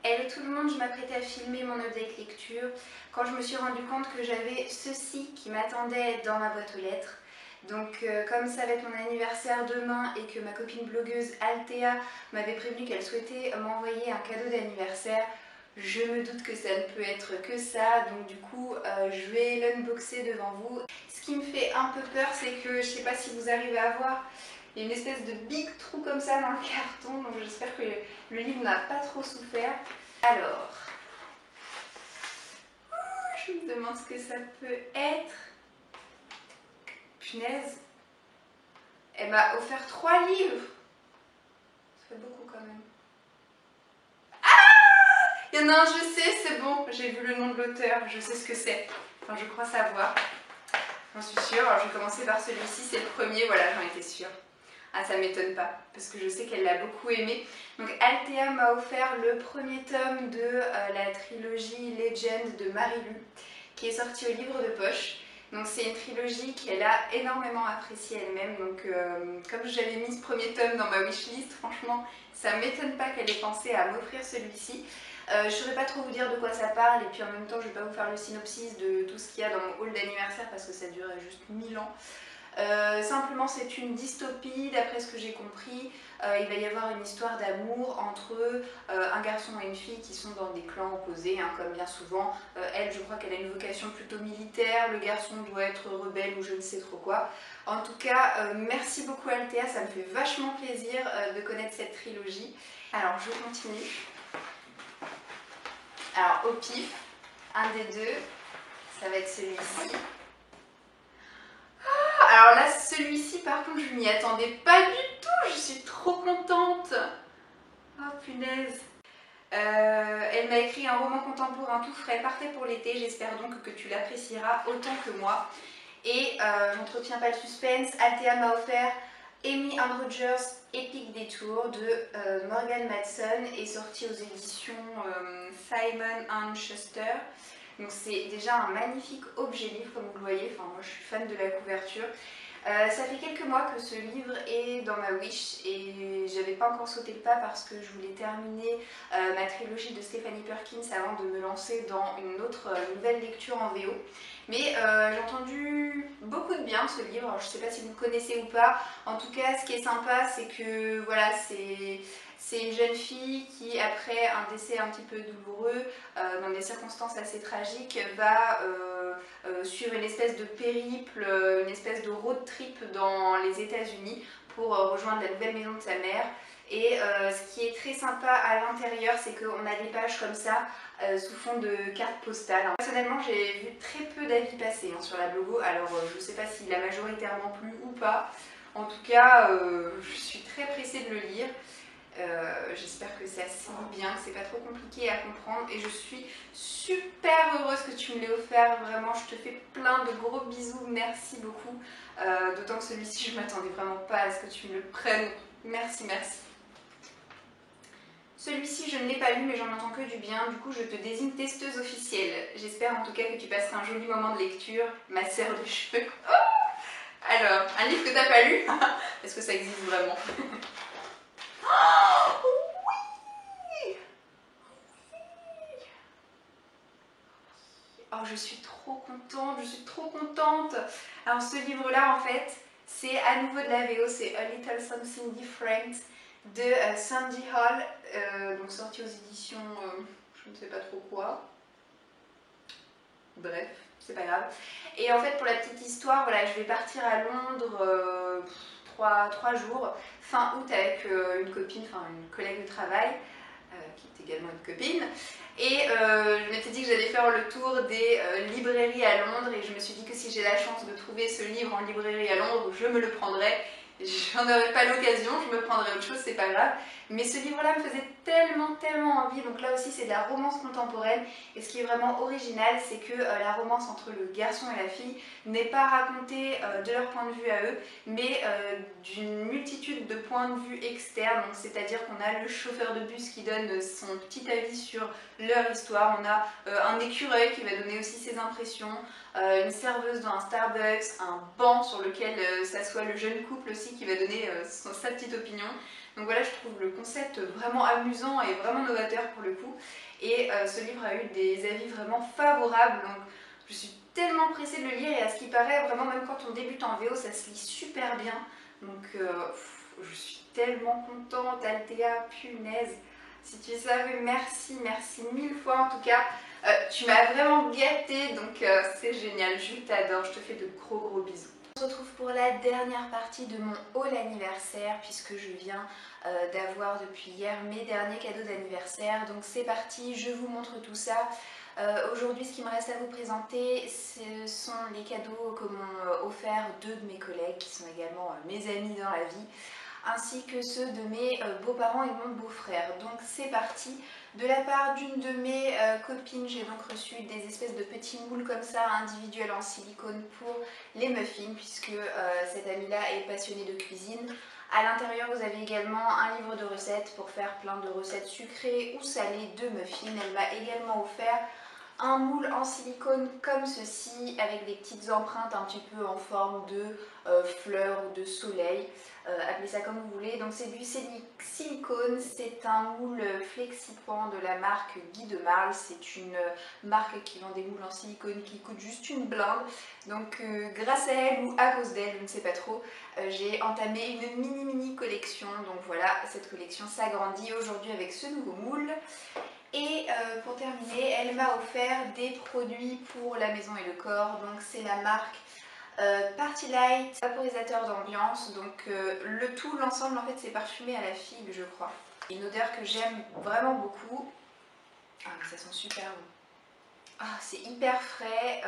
Hello tout le monde, je m'apprêtais à filmer mon update lecture quand je me suis rendu compte que j'avais ceci qui m'attendait dans ma boîte aux lettres. Donc comme ça va être mon anniversaire demain et que ma copine blogueuse Althea m'avait prévenu qu'elle souhaitait m'envoyer un cadeau d'anniversaire, je me doute que ça ne peut être que ça, donc du coup je vais l'unboxer devant vous. Ce qui me fait un peu peur, c'est que je ne sais pas si vous arrivez à voir, il y a une espèce de big trou comme ça dans le carton, donc j'espère que le livre n'a pas trop souffert. Alors, je me demande ce que ça peut être. Punaise, elle m'a offert 3 livres. Ça fait beaucoup quand même. Il y en a un, je sais, c'est bon, j'ai vu le nom de l'auteur, je sais ce que c'est. Enfin, je crois savoir. J'en suis sûre. Alors, je vais commencer par celui-ci, c'est le premier, voilà, j'en étais sûre. Ah, ça m'étonne pas, parce que je sais qu'elle l'a beaucoup aimé. Donc, Althea m'a offert le premier tome de la trilogie Legend de Marilu, qui est sortie au livre de poche. Donc, c'est une trilogie qu'elle a énormément appréciée elle-même. Donc, comme j'avais mis ce premier tome dans ma wishlist, franchement, ça m'étonne pas qu'elle ait pensé à m'offrir celui-ci. Je ne saurais pas trop vous dire de quoi ça parle, et puis en même temps, je ne vais pas vous faire le synopsis de tout ce qu'il y a dans mon haul d'anniversaire parce que ça durait juste 1000 ans. Simplement c'est une dystopie d'après ce que j'ai compris. Il va y avoir une histoire d'amour entre un garçon et une fille qui sont dans des clans opposés, hein, comme bien souvent. Elle, je crois qu'elle a une vocation plutôt militaire, le garçon doit être rebelle ou je ne sais trop quoi. En tout cas, merci beaucoup Althea, ça me fait vachement plaisir de connaître cette trilogie. Alors je continue. Alors au pif, un des deux, ça va être celui-ci. Alors là, celui-ci, par contre, je m'y attendais pas du tout. Je suis trop contente. Oh, punaise. Elle m'a écrit un roman contemporain tout frais, parfait pour l'été. J'espère donc que tu l'apprécieras autant que moi. Et j'entretiens pas le suspense. Althea m'a offert Amy and Rogers Epic Détour de Morgan Matson, est sorti aux éditions Simon & Schuster. Donc c'est déjà un magnifique objet livre comme vous le voyez, enfin moi je suis fan de la couverture. Ça fait quelques mois que ce livre est dans ma wish et j'avais pas encore sauté le pas parce que je voulais terminer ma trilogie de Stephanie Perkins avant de me lancer dans une autre nouvelle lecture en VO. Mais j'ai entendu beaucoup de bien de ce livre. Alors, je sais pas si vous le connaissez ou pas. En tout cas, ce qui est sympa, c'est que voilà, c'est une jeune fille qui, après un décès un petit peu douloureux, dans des circonstances assez tragiques, va suivre une espèce de périple, une espèce de road trip dans les États-Unis pour rejoindre la nouvelle maison de sa mère. Et ce qui est très sympa à l'intérieur, c'est qu'on a des pages comme ça sous fond de cartes postales. Personnellement, j'ai vu très peu d'avis passer sur la blogo, alors je ne sais pas s'il a majoritairement plu ou pas. En tout cas, je suis très pressée de le lire. J'espère que ça se lit bien, que c'est pas trop compliqué à comprendre et je suis super heureuse que tu me l'aies offert. Vraiment, je te fais plein de gros bisous, merci beaucoup. D'autant que celui-ci, je m'attendais vraiment pas à ce que tu me le prennes. Merci, merci. Celui-ci, je ne l'ai pas lu, mais j'en entends que du bien. Du coup, je te désigne testeuse officielle. J'espère en tout cas que tu passeras un joli moment de lecture, ma sœur de cheveux. Oh, alors, un livre que t'as pas lu. Est-ce que ça existe vraiment? Oh, oui. Oh, je suis trop contente, je suis trop contente. Alors, ce livre-là, en fait, c'est à nouveau de la VO, c'est A Little Something Different de Sandy Hall, donc sorti aux éditions, je ne sais pas trop quoi. Bref, c'est pas grave. Et en fait, pour la petite histoire, voilà, je vais partir à Londres 3 jours, fin août, avec une copine, enfin une collègue de travail, qui est également une copine. Et je m'étais dit que j'allais faire le tour des librairies à Londres et je me suis dit que si j'ai la chance de trouver ce livre en librairie à Londres, je me le prendrais. J'en aurais pas l'occasion, je me prendrais autre chose, c'est pas grave. Mais ce livre-là me faisait tellement envie, donc là aussi c'est de la romance contemporaine. Et ce qui est vraiment original, c'est que la romance entre le garçon et la fille n'est pas racontée de leur point de vue à eux, mais d'une multitude de points de vue externes. Donc c'est-à-dire qu'on a le chauffeur de bus qui donne son petit avis sur leur histoire, on a un écureuil qui va donner aussi ses impressions, une serveuse dans un Starbucks, un banc sur lequel s'assoit le jeune couple aussi qui va donner sa petite opinion. Donc voilà, je trouve le concept vraiment amusant et vraiment novateur pour le coup. Et ce livre a eu des avis vraiment favorables, donc je suis tellement pressée de le lire et à ce qui paraît, vraiment même quand on débute en VO, ça se lit super bien. Donc je suis tellement contente, Althea, punaise. Si tu savais, merci, merci mille fois en tout cas. Tu m'as vraiment gâtée, donc c'est génial, je t'adore, je te fais de gros bisous. On se retrouve pour la dernière partie de mon haul anniversaire puisque je viens d'avoir depuis hier mes derniers cadeaux d'anniversaire. Donc c'est parti, je vous montre tout ça. Aujourd'hui, ce qui me reste à vous présenter, ce sont les cadeaux que m'ont offert deux de mes collègues qui sont également mes amis dans la vie, ainsi que ceux de mes beaux-parents et mon beau-frère. Donc c'est parti. De la part d'une de mes copines, j'ai donc reçu des espèces de petits moules comme ça, individuels en silicone pour les muffins, puisque cette amie-là est passionnée de cuisine. À l'intérieur, vous avez également un livre de recettes pour faire plein de recettes sucrées ou salées de muffins. Elle m'a également offert un moule en silicone comme ceci avec des petites empreintes un petit peu en forme de fleurs ou de soleil, appelez ça comme vous voulez. Donc c'est du silicone, c'est un moule Flexipant de la marque Guy de Marle. C'est une marque qui vend des moules en silicone qui coûtent juste une blinde. Donc grâce à elle ou à cause d'elle, je ne sais pas trop, j'ai entamé une mini collection. Donc voilà, cette collection s'agrandit aujourd'hui avec ce nouveau moule. Et pour terminer, elle m'a offert des produits pour la maison et le corps. Donc c'est la marque Party Light, vaporisateur d'ambiance. Donc le tout, l'ensemble en fait c'est parfumé à la figue je crois. Une odeur que j'aime vraiment beaucoup. Ah mais ça sent super bon. Ah, c'est hyper frais,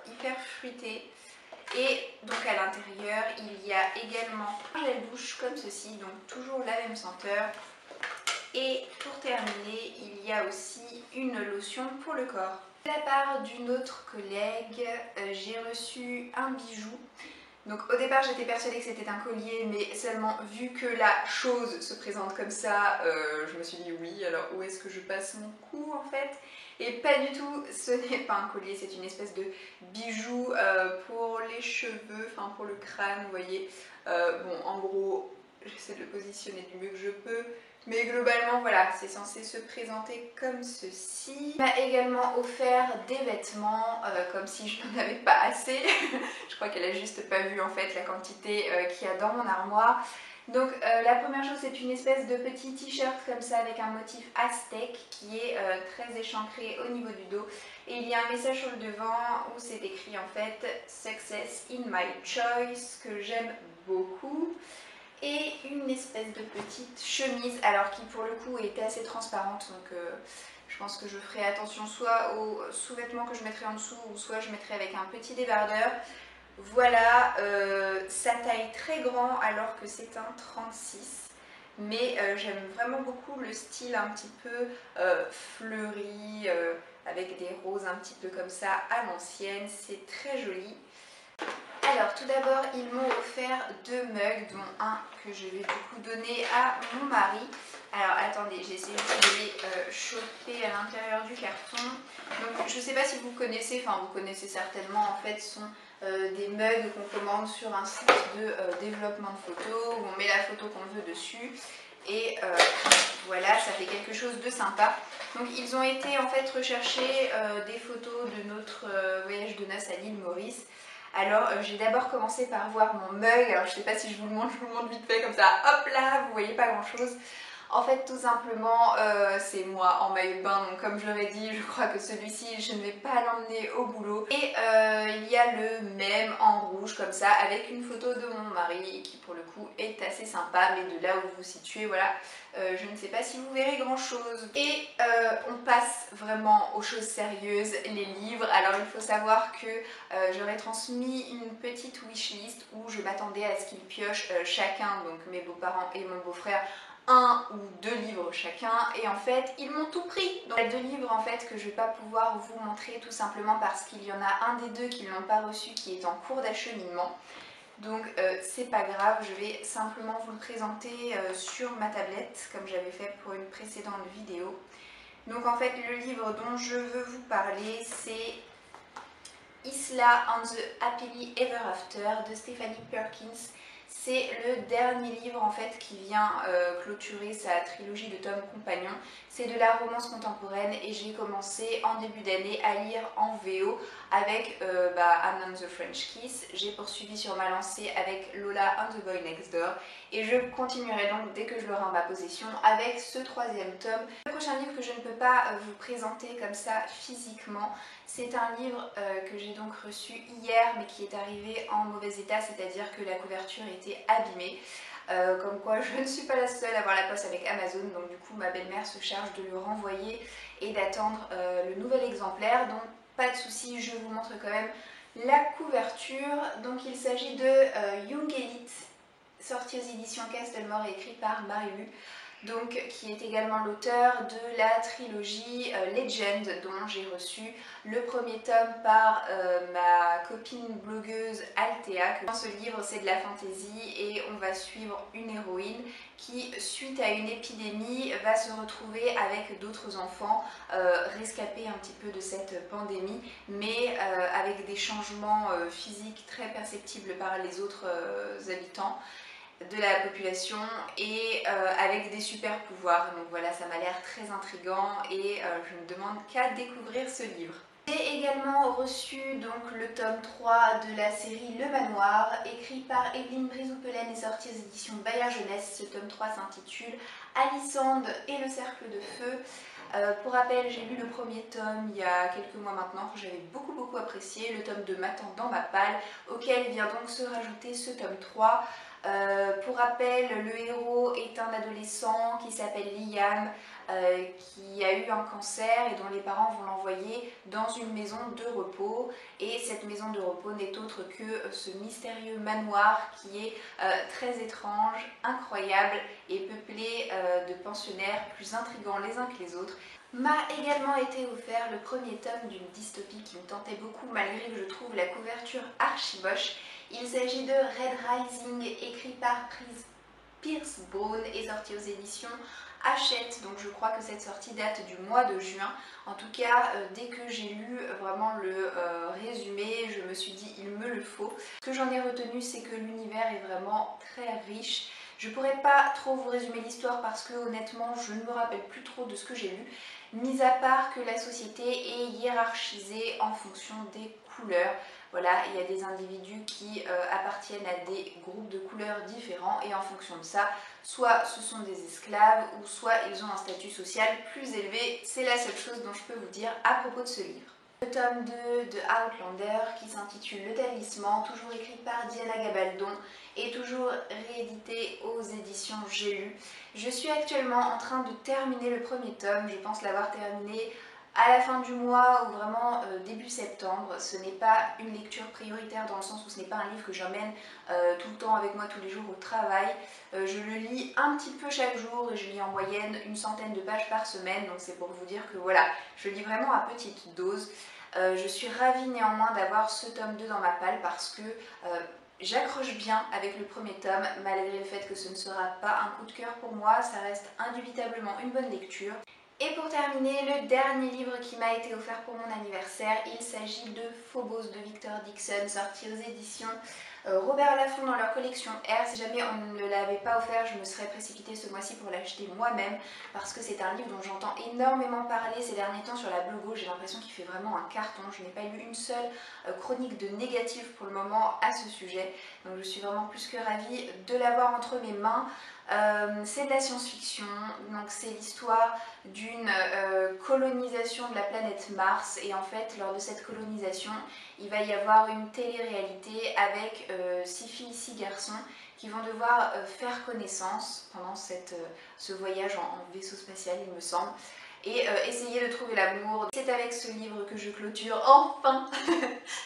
hyper fruité. Et donc à l'intérieur il y a également un gel douche comme ceci, donc toujours la même senteur. Et pour terminer, il y a aussi une lotion pour le corps. De la part d'une autre collègue, j'ai reçu un bijou. Donc au départ j'étais persuadée que c'était un collier, mais seulement vu que la chose se présente comme ça, je me suis dit oui, alors où est-ce que je passe mon cou en fait? Et pas du tout, ce n'est pas un collier, c'est une espèce de bijou pour les cheveux, enfin pour le crâne, vous voyez. Bon, en gros, j'essaie de le positionner du mieux que je peux. Mais globalement, voilà, c'est censé se présenter comme ceci. Il m'a également offert des vêtements, comme si je n'en avais pas assez. Je crois qu'elle a juste pas vu en fait la quantité qu'il y a dans mon armoire. Donc la première chose, c'est une espèce de petit t-shirt comme ça avec un motif aztèque qui est très échancré au niveau du dos. Et il y a un message sur le devant où c'est écrit en fait « Success in my choice » que j'aime beaucoup. Et une espèce de petite chemise, alors qui pour le coup était assez transparente, donc je pense que je ferai attention soit aux sous-vêtements que je mettrai en dessous, ou soit je mettrai avec un petit débardeur. Voilà, ça taille très grand alors que c'est un 36, mais j'aime vraiment beaucoup le style un petit peu fleuri, avec des roses un petit peu comme ça à l'ancienne, c'est très joli. Alors tout d'abord ils m'ont offert deux mugs, dont un que je vais du coup donner à mon mari. Alors attendez, j'essaie de les choper à l'intérieur du carton. Donc je ne sais pas si vous connaissez, enfin vous connaissez certainement en fait, ce sont des mugs qu'on commande sur un site de développement de photos où on met la photo qu'on veut dessus. Et voilà, ça fait quelque chose de sympa. Donc ils ont été en fait rechercher des photos de notre voyage de noces à l'île Maurice. Alors j'ai d'abord commencé par voir mon mug, alors je sais pas si je vous le montre vite fait comme ça, hop là, vous voyez pas grand chose. En fait tout simplement c'est moi en maillot de bain, donc comme je l'aurais dit, je crois que celui-ci je ne vais pas l'emmener au boulot. Et il y a le même en rouge comme ça avec une photo de mon mari qui pour le coup est assez sympa, mais de là où vous vous situez, voilà, je ne sais pas si vous verrez grand chose. Et on passe vraiment aux choses sérieuses, les livres. Alors il faut savoir que j'aurais transmis une petite wishlist où je m'attendais à ce qu'ils piochent chacun, donc mes beaux-parents et mon beau-frère, un ou deux livres chacun, et en fait ils m'ont tout pris. Donc il y a deux livres en fait que je vais pas pouvoir vous montrer tout simplement parce qu'il y en a un des deux qui ne l'ont pas reçu qui est en cours d'acheminement. Donc c'est pas grave, je vais simplement vous le présenter sur ma tablette comme j'avais fait pour une précédente vidéo. Donc en fait le livre dont je veux vous parler c'est Isla and the Happily Ever After de Stephanie Perkins. C'est le dernier livre en fait qui vient clôturer sa trilogie de tomes compagnons. C'est de la romance contemporaine et j'ai commencé en début d'année à lire en VO avec Anne and the French Kiss. J'ai poursuivi sur ma lancée avec Lola and the Boy Next Door et je continuerai donc dès que je l'aurai en ma possession avec ce troisième tome. Le prochain livre que je ne peux pas vous présenter comme ça physiquement, c'est un livre que j'ai donc reçu hier mais qui est arrivé en mauvais état, c'est-à-dire que la couverture était abîmée. Comme quoi je ne suis pas la seule à avoir la poste avec Amazon, donc du coup ma belle-mère se charge de le renvoyer et d'attendre le nouvel exemplaire, donc pas de souci, je vous montre quand même la couverture. Donc il s'agit de Young Elite, sorti aux éditions Castelmore et écrit par Marie-Lu, donc qui est également l'auteur de la trilogie Legend, dont j'ai reçu le premier tome par ma copine blogueuse Althea. Dans ce livre, c'est de la fantaisie et on va suivre une héroïne qui, suite à une épidémie, va se retrouver avec d'autres enfants rescapés un petit peu de cette pandémie, mais avec des changements physiques très perceptibles par les autres habitants de la population et avec des super pouvoirs. Donc voilà, ça m'a l'air très intriguant et je ne demande qu'à découvrir ce livre. J'ai également reçu donc le tome 3 de la série Le Manoir, écrit par Evelyne Brizoupelaine et sorti aux éditions Bayard Jeunesse. Ce tome 3 s'intitule Alicande et le cercle de feu. Pour rappel, j'ai lu le premier tome il y a quelques mois maintenant, que j'avais beaucoup apprécié. Le tome 2 m'attend dans ma palle, auquel vient donc se rajouter ce tome 3. Pour rappel, le héros est un adolescent qui s'appelle Liam, qui a eu un cancer et dont les parents vont l'envoyer dans une maison de repos. Et cette maison de repos n'est autre que ce mystérieux manoir qui est très étrange, incroyable et peuplé de pensionnaires plus intrigants les uns que les autres. M'a également été offert le premier tome d'une dystopie qui me tentait beaucoup malgré que je trouve la couverture archi moche. Il s'agit de Red Rising, écrit par Pierce Brown et sorti aux éditions Hachette. Donc je crois que cette sortie date du mois de juin. En tout cas, dès que j'ai lu vraiment le résumé, je me suis dit il me le faut. Ce que j'en ai retenu, c'est que l'univers est vraiment très riche. Je ne pourrais pas trop vous résumer l'histoire parce que honnêtement, je ne me rappelle plus trop de ce que j'ai lu, mis à part que la société est hiérarchisée en fonction des couleurs. Voilà, il y a des individus qui appartiennent à des groupes de couleurs différents et en fonction de ça, soit ce sont des esclaves ou soit ils ont un statut social plus élevé. C'est la seule chose dont je peux vous dire à propos de ce livre. Le tome 2 de Outlander qui s'intitule Le Talisman, toujours écrit par Diana Gabaldon et toujours réédité aux éditions J'ai lu. Je suis actuellement en train de terminer le premier tome, je pense l'avoir terminé à la fin du mois ou vraiment début septembre. Ce n'est pas une lecture prioritaire dans le sens où ce n'est pas un livre que j'emmène tout le temps avec moi tous les jours au travail. Je le lis un petit peu chaque jour et je lis en moyenne une centaine de pages par semaine, donc c'est pour vous dire que voilà, je lis vraiment à petite dose. Je suis ravie néanmoins d'avoir ce tome 2 dans ma palle parce que j'accroche bien avec le premier tome, malgré le fait que ce ne sera pas un coup de cœur pour moi, ça reste indubitablement une bonne lecture. Et pour terminer, le dernier livre qui m'a été offert pour mon anniversaire, il s'agit de Phobos de Victor Dixon, sorti aux éditions Robert Laffont dans leur collection R. Si jamais on ne l'avait pas offert, je me serais précipitée ce mois-ci pour l'acheter moi-même parce que c'est un livre dont j'entends énormément parler ces derniers temps sur la blogo. J'ai l'impression qu'il fait vraiment un carton. Je n'ai pas lu une seule chronique de négatif pour le moment à ce sujet. Donc je suis vraiment plus que ravie de l'avoir entre mes mains. C'est de la science-fiction, donc c'est l'histoire d'une colonisation de la planète Mars et en fait lors de cette colonisation il va y avoir une télé-réalité avec 6 filles, 6 garçons qui vont devoir faire connaissance pendant ce voyage en vaisseau spatial il me semble et essayer de trouver l'amour. C'est avec ce livre que je clôture enfin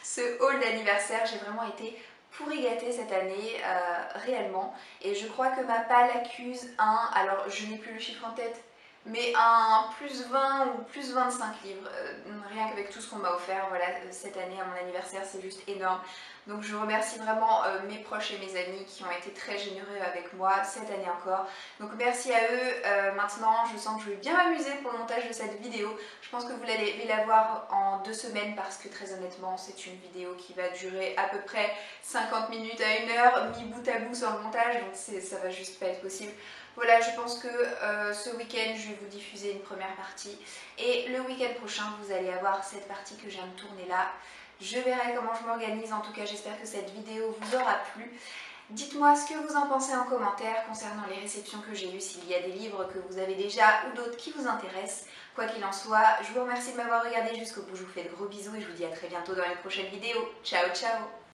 ce haul d'anniversaire. J'ai vraiment été pourri gâtée cette année, réellement. Et je crois que ma palle accuse un, alors je n'ai plus le chiffre en tête, mais un plus 20 ou plus 25 livres, rien qu'avec tout ce qu'on m'a offert voilà, cette année à mon anniversaire, c'est juste énorme. Donc je remercie vraiment mes proches et mes amis qui ont été très généreux avec moi cette année encore. Donc merci à eux. Maintenant je sens que je vais bien m'amuser pour le montage de cette vidéo. Je pense que vous allez la voir en 2 semaines parce que très honnêtement c'est une vidéo qui va durer à peu près 50 minutes à 1 heure, mis bout à bout sans le montage, donc ça va juste pas être possible. Voilà, je pense que ce week-end, je vais vous diffuser une première partie. Et le week-end prochain, vous allez avoir cette partie que je viens de tourner là. Je verrai comment je m'organise. En tout cas, j'espère que cette vidéo vous aura plu. Dites-moi ce que vous en pensez en commentaire concernant les réceptions que j'ai eues, s'il y a des livres que vous avez déjà ou d'autres qui vous intéressent. Quoi qu'il en soit, je vous remercie de m'avoir regardé jusqu'au bout. Je vous fais de gros bisous et je vous dis à très bientôt dans une prochaine vidéo. Ciao, ciao!